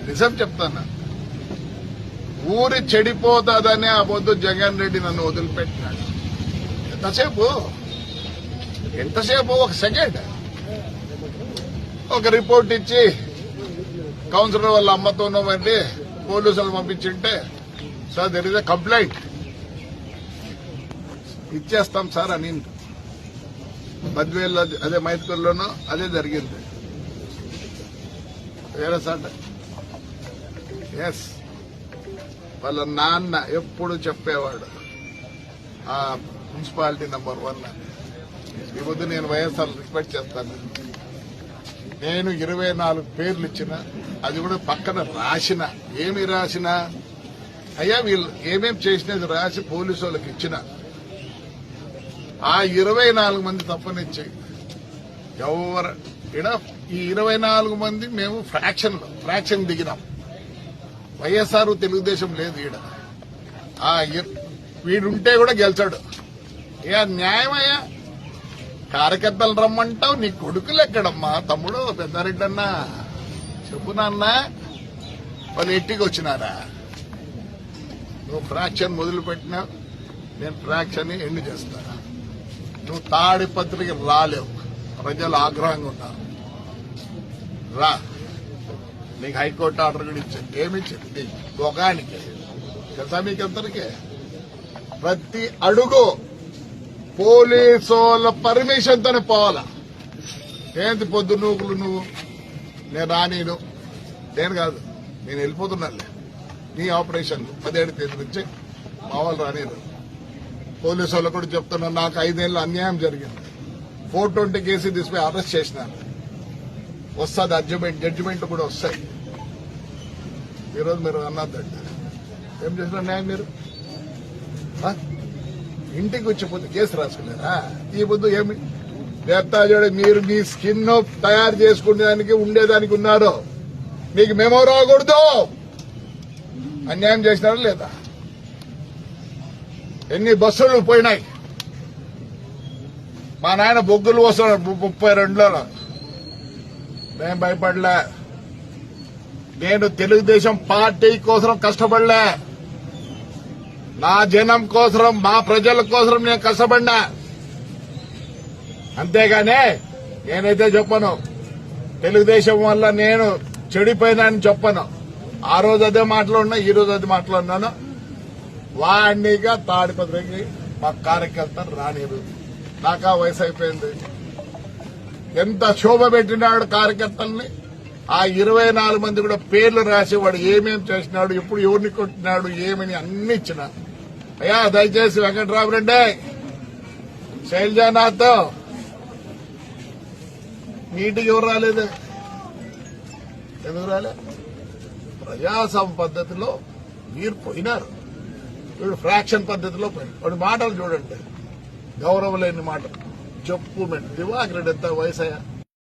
నిజం చెప్తాను. ఊరి చెడిపోతాదనే ఆ పొద్దు జగన్ రెడ్డి నన్ను వదిలిపెట్టినాడు. ఎంతసేపు ఒక సెకండ్ ఒక రిపోర్ట్ ఇచ్చి కౌన్సిలర్ వాళ్ళ అమ్మతో ఉన్నవండి పోలీసులు పంపించింటే sir there is a complaint ఇచ్చేస్తాం సార్ అని. బద్వేల్లో అదే మైత్కూరులోనూ అదే జరిగింది. వేరే సార్ ఎస్ వాళ్ళ నాన్న ఎప్పుడు చెప్పేవాడు ఆ మున్సిపాలిటీ నెంబర్ 1 అని. ఈ పొద్దు నేను వైఎస్ఆర్ రిక్వెస్ట్ చేస్తాను. నేను 24 పేర్లు ఇచ్చిన, అది కూడా పక్కన రాసిన. ఏమి రాసిన అయ్యా వీళ్ళు ఏమేం చేసినది రాసి పోలీసు వాళ్ళకి ఇచ్చిన. ఆ 24 మంది తప్పనిచ్చి ఎవరు ఈ 24 మంది మేము ఫ్రాక్షన్ దిగినాం. వైఎస్ఆర్ తెలుగుదేశం లేదు ఈడ. వీడుంటే కూడా గెలిచాడు. న్యాయమయ్యా, కార్యకర్తలు రమ్మంటావు, నీ కొడుకులు ఎక్కడమ్మా తమ్ముడు పెద్దారెడ్డి అన్నా చెప్పు నాన్న. వాళ్ళు ఎట్టికి వచ్చినారా? నువ్వు ఫ్రాక్షన్ మొదలుపెట్టినావు, నేను ఫ్రాక్షన్ ఎండ్ చేస్తాను. నువ్వు తాడిపత్రికి రాలేవు, ప్రజలు ఆగ్రహంగా ఉన్నారు. రా, నీకు హైకోర్టు ఆర్డర్ కూడా ఇచ్చింది. ఏమిచ్చింది? ఒకనికి తెలుసా మీకందరికీ? ప్రతి అడుగు పోలీసుల పర్మిషన్ తోనే పోవాలా. ఏంటి పొద్దు నువ్వు నేను రానీను, నేను కాదు, నేను వెళ్ళిపోతున్నానులే. నీ ఆపరేషన్ 17 తేదీ నుంచి మా వాళ్ళు రానీరు. పోలీసు వాళ్ళు కూడా చెప్తున్నారు, నాకు 5 ఏళ్ళు అన్యాయం జరిగింది. 420 కేసు తీసుకుపోయి అరెస్ట్ చేసినాను. వస్తుంది జడ్జిమెంట్ కూడా వస్తాయి. ఈరోజు మీరు అన్నదండి ఏం చేసిన న్యాయం? మీరు ఇంటికి వచ్చిపోతే కేసు రాసుకున్నారా? ఈ పొద్దు ఏమి చూడ, మీరు మీ స్కిన్ తయారు చేసుకునేదానికి ఉండేదానికి ఉన్నారు. మీకు మెమో రాకూడదు. అన్యాయం చేసినారా లేదా? ఎన్ని బస్సులు పోయినాయి. మా నాయన బొగ్గులు వస్తున్నాడు 32లో. నేను భయపడలే. నేను తెలుగుదేశం పార్టీ కోసం కష్టపడలే. నా జనం కోసం, మా ప్రజల కోసం నేను కష్టపడినా. అంతేగానే నేనైతే చెప్పను తెలుగుదేశం వల్ల నేను చెడిపోయినా అని చెప్పను. ఆ రోజు అదే మాట్లాడినా, ఈ రోజు అదే మాట్లాడినాను. వాణ్ణిగా తాడిపత్రికి మా కార్యకర్తలు రానిరు. నాకా వయసు అయిపోయింది. ఎంత శోభ పెట్టినాడు కార్యకర్తల్ని. ఆ 24 మంది కూడా పేర్లు రాసి వాడు ఏమేం చేసినాడు, ఎప్పుడు ఎవరిని కొట్టినాడు, ఏమని అన్ని ఇచ్చిన. అయ్యా దయచేసి వెంకట్రామరెడ్డి, శైలజానాథ్ మీటింగ్ ఎవరు రాలేదు? ఎందుకు రాలే? ప్రజాస్వామ్య పద్ధతిలో మీరు పోయినారు. వీడు ఫ్రాక్షన్ పద్ధతిలో పోయినారు. వాడి మాటలు చూడండి, గౌరవం లేని మాటలు. చెప్పు దివాకర్ రెడ్డి ఎంత వయసయ్యా?